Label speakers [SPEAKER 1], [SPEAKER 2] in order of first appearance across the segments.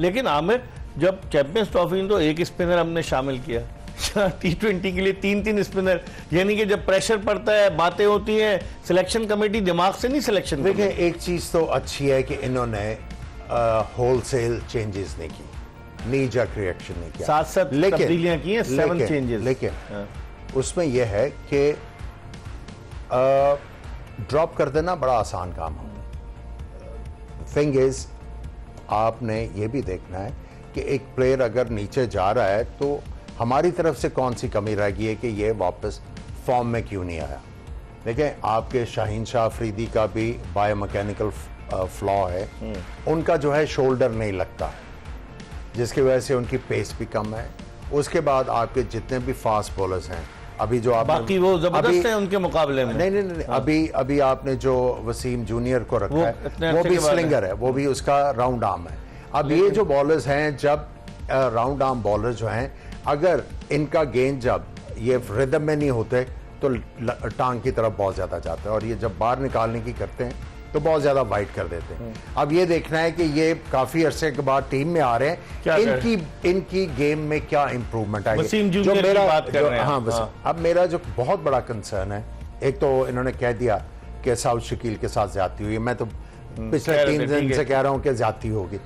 [SPEAKER 1] लेकिन आमिर, जब champions trophy में तो एक स्पिनर हमने शामिल किया, T20 के लिए 3-3 स्पिनर, यानी कि जब प्रेशर पड़ता है, बातें होती हैं, सिलेक्शन कमेटी दिमाग से नहीं सिलेक्शन।
[SPEAKER 2] देखिए, एक चीज तो अच्छी है कि इन्होंने होलसेल चेंजेस नहीं की, नी जक रिएक्शन नहीं किया,
[SPEAKER 1] 7 तब्दीलियां की हैं, 7 चेंजेस।
[SPEAKER 2] लेकिन उसमें यह है कि ड्रॉप कर देना बड़ा आसान काम है। थिंग इज, आपने ये भी देखना है कि एक प्लेयर अगर नीचे जा रहा है तो हमारी तरफ से कौन सी कमी रह गई है कि ये वापस फॉर्म में क्यों नहीं आया। देखिए, आपके शाहीन शाह अफरीदी का भी बायोमैकेनिकल फ्लॉ है, उनका जो है शोल्डर नहीं लगता, जिसकी वजह से उनकी पेस भी कम है। उसके बाद आपके जितने भी फास्ट बॉलर्स हैं, अभी जो आप
[SPEAKER 1] बाकी वो जबरदस्त है उनके मुकाबले में।
[SPEAKER 2] नहीं, अभी आपने जो वसीम जूनियर को रखा है वो भी स्लिंगर है, वो भी उसका राउंड आर्म है। अब ये जो बॉलर्स हैं, जब राउंड आर्म बॉलर जो हैं, अगर इनका गेंद जब ये रिदम में नहीं होते तो टांग की तरफ बहुत ज्यादा जाता है, और ये जब बाहर निकालने की करते हैं तो बहुत ज्यादा वाइड कर देते हैं। अब ये देखना है कि ये काफी अरसे के बाद टीम में आ रहे हैं, इनकी गेम में क्या इंप्रूवमेंट आएगी। जो मेरा अब मेरा जो बहुत बड़ा कंसर्न है, एक तो इन्होंने कह दिया कि साउथ शकील के साथ ज्यादती हुई, मैं तो पिछले 3 दिन से कह रहा हूं कि ज्यादती होगी।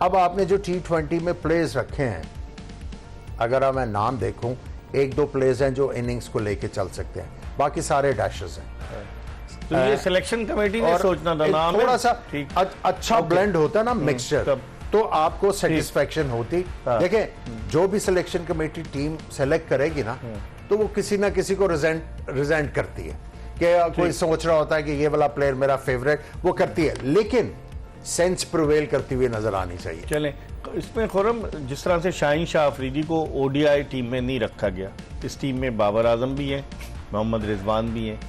[SPEAKER 2] अब आपने जो T20 में प्लेयर्स रखे हैं, अगर मैं नाम देखूं, 1-2 प्लेयर्स हैं जो इनिंग्स को लेके चल सकते हैं, बाकी सारे डैशर्स हैं।
[SPEAKER 1] तो ये सिलेक्शन कमेटी ने सोचना था, नाम
[SPEAKER 2] थोड़ा सा अच्छा ब्लेंड होता ना, मिक्सचर, तो आपको सेटिस्फेक्शन होती। देखिए, जो भी सिलेक्शन कमेटी टीम सेलेक्ट करेगी ना, तो वो किसी ना किसी को रिजेंट करती है कि कोई सोच रहा होता है कि ये वाला प्लेयर मेरा फेवरेट, वो करती है, लेकिन सेंस प्रिवेल करती हुई नजर आनी चाहिए।
[SPEAKER 1] चलें, इसमें खुरम, जिस तरह से शाहीन शाह अफरीदी को ODI टीम में नहीं रखा गया, इस टीम में बाबर आजम भी हैं, मोहम्मद रिजवान भी हैं,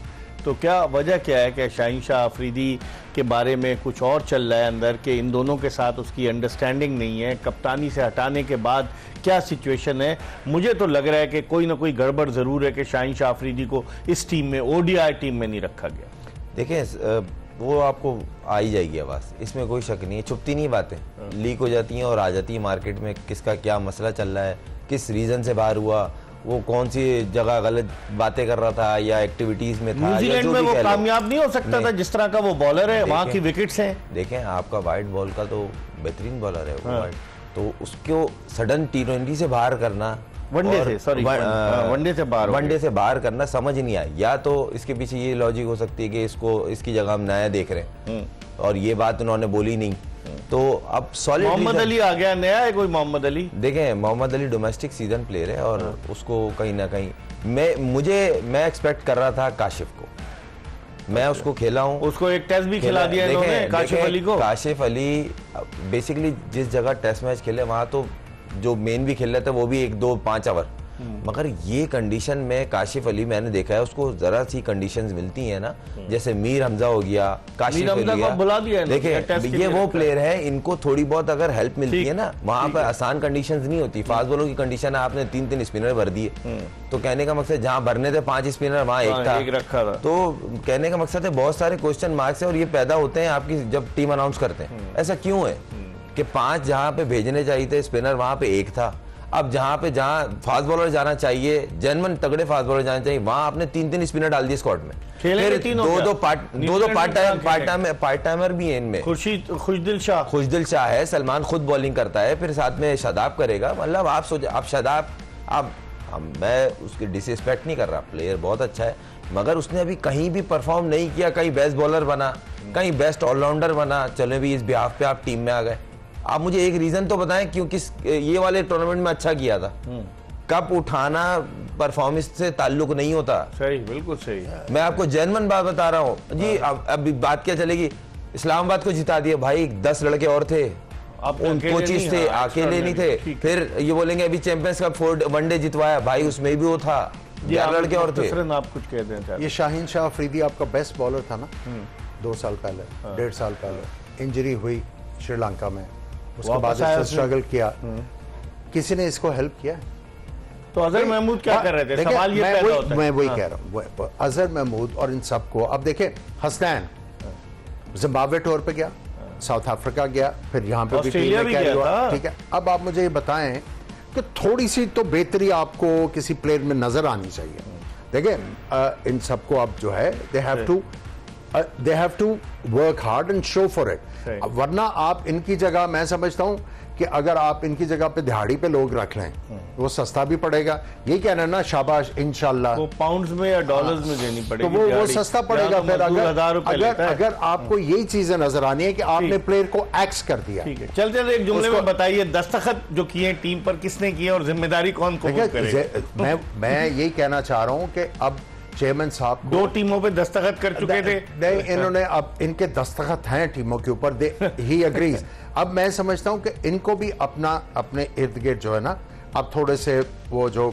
[SPEAKER 1] तो क्या वजह क्या है कि शाहीन शाह अफरीदी के बारे में कुछ और चल रहा है अंदर, कि इन दोनों के साथ उसकी अंडरस्टैंडिंग नहीं है? कप्तानी से हटाने के बाद क्या सिचुएशन है? मुझे तो लग रहा है कि कोई ना कोई गड़बड़ ज़रूर है कि शाहीन शाह अफरीदी को इस टीम में, ODI टीम में नहीं रखा गया।
[SPEAKER 3] देखिए, वो आपको आ ही जाएगी आवाज़, इसमें कोई शक नहीं है, छुपती नहीं बातें, लीक हो जाती हैं और आ जाती है मार्केट में, किसका क्या मसला चल रहा है, किस रीज़न से बाहर हुआ, वो कौन सी जगह गलत बातें कर रहा था या एक्टिविटीज में था।
[SPEAKER 1] न्यूजीलैंड में वो कामयाब नहीं हो सकता था जिस तरह का वो बॉलर है, वहां की विकेट्स हैं।
[SPEAKER 3] देखें, आपका वाइड बॉल का तो बेहतरीन बॉलर है वो, तो उसको सडन T20 से बाहर करना, वनडे से बाहर करना समझ नहीं आया। या तो इसके पीछे ये लॉजिक हो सकती है कि इसकी जगह हम नया देख रहे हैं, और ये बात उन्होंने बोली नहीं, तो अब सॉलिड
[SPEAKER 1] मोहम्मद अली आ गया, नया है कोई मोहम्मद अली।
[SPEAKER 3] देखें, Mohammad Ali domestic season player है, और उसको कहीं ना कहीं मैं एक्सपेक्ट कर रहा था काशिफ को, मैं उसको खेला हूं,
[SPEAKER 1] उसको एक टेस्ट भी खिला दिया इन्होंने काशिफ अली को।
[SPEAKER 3] काशिफ अली बेसिकली जिस जगह टेस्ट मैच खेले वहां तो जो मेन भी खेल रहे थे वो भी 1-2-5 ओवर, मगर ये कंडीशन में काशिफ अली मैंने देखा है उसको जरा सी कंडीशंस मिलती है ना, जैसे मीर हमजा हो गया, काशिफ हो गया, देखिए ये वो प्लेयर है, इनको थोड़ी बहुत अगर हेल्प मिलती है ना, वहां पर आसान कंडीशंस नहीं होती। फास्ट बॉलों की कंडीशन है, आपने 3-3 स्पिनर भर दिए, तो कहने का मकसद जहां भरने थे 5 स्पिनर वहां एक रखा था, तो कहने का मकसद है बहुत सारे क्वेश्चन मार्क्स है, और ये पैदा होते हैं आपकी जब टीम अनाउंस करते हैं। ऐसा क्यों है कि 5 जहां पे भेजने चाहिए थे स्पिनर वहां पे 1 था, अब जहां फास्ट बॉलर जाना चाहिए, जेन्युइन तगड़े फास्ट बॉलर जाना चाहिए, वहां आपने 3-3 स्पिनर डाल दिए स्क्वाड में, फिर दो पार्ट टाइमर भी है इनमें, खुशदिल शाह है, सलमान खुद बॉलिंग करता है, फिर साथ में शादाब करेगा, मतलब आप सोच, आप शादाब, आप मैं उसकी डिसरिस्पेक्ट नहीं कर रहा, प्लेयर बहुत अच्छा है, मगर उसने अभी कहीं भी परफॉर्म नहीं किया, कहीं बेस्ट बॉलर बना, कहीं बेस्ट ऑलराउंडर बना, चलो भी इस बिहाफ पे आप टीम में आ गए। आप मुझे एक रीजन तो बताएं क्यों किस ये वाले टूर्नामेंट में अच्छा किया था। कप उठाना परफॉर्मेंस से ताल्लुक नहीं होता।
[SPEAKER 1] सही, बिल्कुल सही।
[SPEAKER 3] मैं आपको जेन्युइन बात बता रहा हूँ जी। अब बात क्या चलेगी, इस्लामाबाद को जिता दिया भाई, 10 लड़के और थे, उन कोचिज थे, अकेले नहीं थे, फिर ये बोलेंगे अभी चैंपियंस कप 4 वनडे जितवाया भाई, उसमें भी वो था, 11 लड़के और थे।
[SPEAKER 1] आप कुछ कह दें?
[SPEAKER 2] ये शाहीन शाह अफरीदी आपका बेस्ट बॉलर था ना 2 साल पहले, 1.5 साल पहले इंजरी हुई श्रीलंका में, उसके बाद इसने स्ट्रगल किया, किसी ने इसको हेल्प किया?
[SPEAKER 1] तो अजहर महमूद क्या कर रहे थे? सवाल ये पैदा होता है।
[SPEAKER 2] मैं वही कह रहा हूँ, अजहर महमूद और इन सबको, अब देखें हसनैन जिम्बाब्वे टूर पे गया, साउथ अफ्रीका गया, फिर यहाँ पे भी
[SPEAKER 1] ऑस्ट्रेलिया
[SPEAKER 2] टीम
[SPEAKER 1] भी
[SPEAKER 2] में
[SPEAKER 1] गया
[SPEAKER 2] कैरी हुआ।
[SPEAKER 1] था।
[SPEAKER 2] ठीक है, अब आप मुझे ये बताएं कि थोड़ी सी तो बेहतरी आपको किसी प्लेयर में नजर आनी चाहिए। देखिए इन सबको अब जो है they have to work hard and show for it, वरना आप इनकी जगह, मैं समझता हूं कि अगर आप इनकी जगह पे दिहाड़ी पे लोग रख लें वो सस्ता भी पड़ेगा। ये कहना है ना, शाबाश इंशाल्लाह
[SPEAKER 1] वो पाउंड्स में या डॉलर्स में देनी पड़ेगी,
[SPEAKER 2] तो वो
[SPEAKER 1] दिहाड़ी।
[SPEAKER 2] सस्ता पड़ेगा।
[SPEAKER 1] यहाँ तो
[SPEAKER 2] फिर
[SPEAKER 1] मजदूर 1000 रुपए लेता है।
[SPEAKER 2] अगर आपको यही चीजें नजर आनी है कि आपने प्लेयर को एक्स कर दिया।
[SPEAKER 1] ठीक है, चलते एक जुमले में बताइए, दस्तखत जो किए टीम पर किसने किए और जिम्मेदारी कौन कबूल करेगा?
[SPEAKER 2] मैं यही कहना चाह रहा हूं कि अब चेयरमैन साहब
[SPEAKER 1] 2 टीमों पे दस्तखत कर चुके थे।
[SPEAKER 2] नहीं, इन्होंने अब इनके दस्तखत हैं टीमों के ऊपर, ही अग्रीज। अब मैं समझता हूं कि इनको भी अपने इर्द गिर्द जो है ना, अब थोड़े से वो जो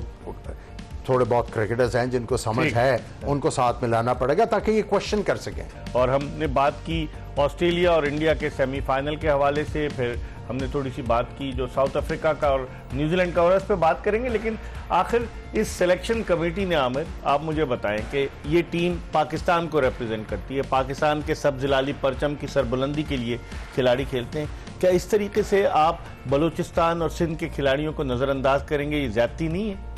[SPEAKER 2] थोड़े बहुत क्रिकेटर्स हैं जिनको समझ है उनको साथ मिलाना पड़ेगा ताकि ये क्वेश्चन कर सकें।
[SPEAKER 1] और हमने बात की ऑस्ट्रेलिया और इंडिया के सेमीफाइनल के हवाले से, फिर हमने थोड़ी सी बात की जो साउथ अफ्रीका का और न्यूजीलैंड का, और इस पे बात करेंगे। लेकिन आखिर इस सिलेक्शन कमेटी ने, आमिर आप मुझे बताएं कि ये टीम पाकिस्तान को रिप्रेजेंट करती है, पाकिस्तान के सब जिलाली परचम की सरबुलंदी के लिए खिलाड़ी खेलते हैं। क्या इस तरीके से आप बलूचिस्तान और सिंध के खिलाड़ियों को नजरअंदाज करेंगे? ये ज्यादती नहीं है?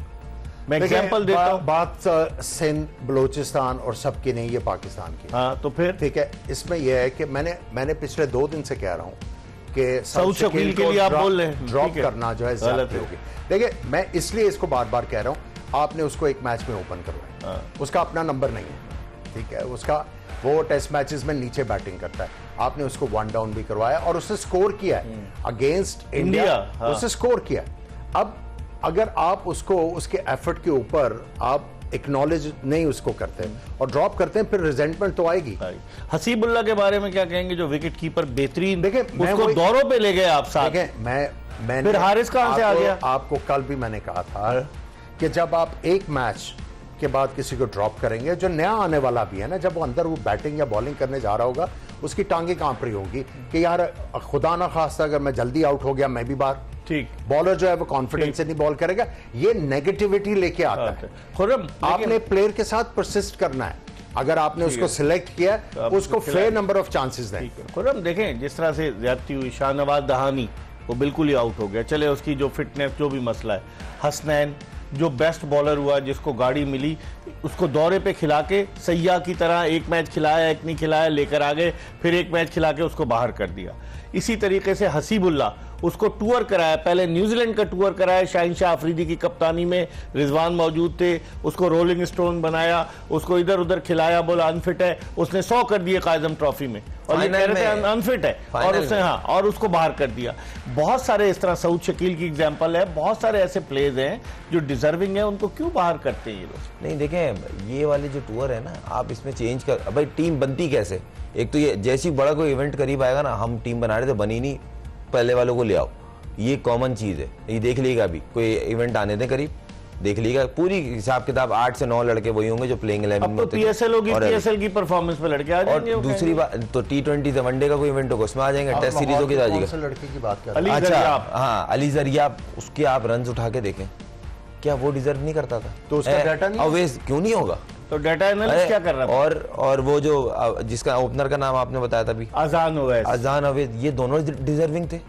[SPEAKER 1] मैं एग्जाम्पल देता हूं।
[SPEAKER 2] बात सिंध, बलूचिस्तान और सबकी नहीं, ये पाकिस्तान की।
[SPEAKER 1] हाँ, तो फिर
[SPEAKER 2] ठीक है, इसमें यह है कि मैंने पिछले 2 दिन से कह रहा हूं कि
[SPEAKER 1] सऊद शकील के लिए आप बोल रहे हैं,
[SPEAKER 2] ड्रॉप
[SPEAKER 1] ठीक है,
[SPEAKER 2] करना जो है ज़्यादती होगी। देखिए, मैं इसलिए इसको बार बार कह रहा हूं, आपने उसको एक मैच में ओपन करवाया, उसका अपना नंबर नहीं है। ठीक है, उसका वो टेस्ट मैचेस में नीचे बैटिंग करता है, आपने उसको 1 डाउन भी करवाया और उसने स्कोर किया है अगेंस्ट इंडिया, उसने स्कोर किया। अब अगर आप उसको उसके एफर्ट के ऊपर आप एक्नॉलेज नहीं उसको करते और ड्रॉप करते हैं, फिर रिजेंटमेंट तो आएगी।
[SPEAKER 1] हसीबुल्लाह के बारे में क्या कहेंगे, जो विकेट कीपर बेहतरीन,
[SPEAKER 2] देखिए
[SPEAKER 1] उसको दौरों पे ले गए आप साथ।
[SPEAKER 2] देखिए, मैं
[SPEAKER 1] फिर हारिस कहां से आ गया?
[SPEAKER 2] आपको कल भी मैंने कहा था कि जब आप एक मैच के बाद किसी को ड्रॉप करेंगे, जो नया आने वाला भी है ना, जब वो अंदर वो बैटिंग या बॉलिंग करने जा रहा होगा, उसकी टांगें कांप रही होंगी कि यार खुदा ना खास्ता अगर मैं जल्दी आउट हो गया मैं भी बाहर।
[SPEAKER 1] ठीक,
[SPEAKER 2] बॉलर जो है वो कॉन्फिडेंस से नहीं बॉल करेगा, ये नेगेटिविटी लेके आता है।
[SPEAKER 1] खुर्रम,
[SPEAKER 2] आपने प्लेयर के साथ परसिस्ट करना है, अगर आपने उसको सिलेक्ट किया उसको फेयर नंबर ऑफ चांसेस दें।
[SPEAKER 1] खुर्रम, देखें जिस तरह से ज्यादती हुई, शाहनवाज दहानी वो बिल्कुल ही आउट हो गया, चले उसकी जो फिटनेस जो भी मसला है। हसनैन जो बेस्ट बॉलर हुआ, जिसको गाड़ी मिली, उसको दौरे पे खिला के सैया की तरह एक मैच खिलाया, एक नहीं खिलाया, लेकर आ गए, फिर एक मैच खिला के उसको बाहर कर दिया। इसी तरीके से हसीबुल्लाह, उसको टूर कराया, पहले न्यूजीलैंड का टूर कराया, शाहीन शाह अफरीदी की कप्तानी में, रिजवान मौजूद थे, उसको रोलिंग स्टोन बनाया, उसको इधर उधर खिलाया, बोला अनफिट है, उसने 100 कर दिए कायजम ट्रॉफी में, और ये कह रहे थे अनफिट है, और उसने और उसको बाहर कर दिया। बहुत सारे इस तरह, सऊद शकील की एग्जांपल है, बहुत सारे ऐसे प्लेयर्स हैं जो डिजर्विंग है, उनको क्यों बाहर करते हैं ये लोग?
[SPEAKER 3] नहीं, देखें ये वाले जो टूर है ना, आप इसमें चेंज कर, भाई टीम बनती कैसे? एक तो ये जैसी बड़ा कोई इवेंट करीब आएगा ना, हम टीम बना रहे थे, बनी नहीं, पहले वालों को ले आओ, ये कॉमन चीज है। ये देख लीजिएगा, अभी कोई इवेंट आने दें करीब, देख लीजिएगा पूरी हिसाब किताब 8 से 9 लड़के वही होंगे जो प्लेइंग 11 में होते हैं।
[SPEAKER 1] पीएसएल होगी, पीएसएल की परफॉर्मेंस पे लड़के आ जाएंगे।
[SPEAKER 3] और दूसरी बात तो T20 से वनडे का कोई इवेंट होगा, उसमें आ जाएंगे, टेस्ट सीरीजों की आ जाएगा।
[SPEAKER 2] लड़के की बात कर,
[SPEAKER 3] अच्छा हाँ, अली जरियाब, उसके आप रन उठा के देखें, क्या वो डिजर्व नहीं करता था?
[SPEAKER 2] तो उसका डाटा नहीं,
[SPEAKER 3] ऑब्वियस क्यों नहीं होगा?
[SPEAKER 1] तो डाटा एनालिस्ट क्या कर रहा था?
[SPEAKER 3] और वो जो जिसका ओपनर का नाम आपने बताया था अभी,
[SPEAKER 1] अजान ओवैस,
[SPEAKER 3] ये दोनों डिजर्विंग थे।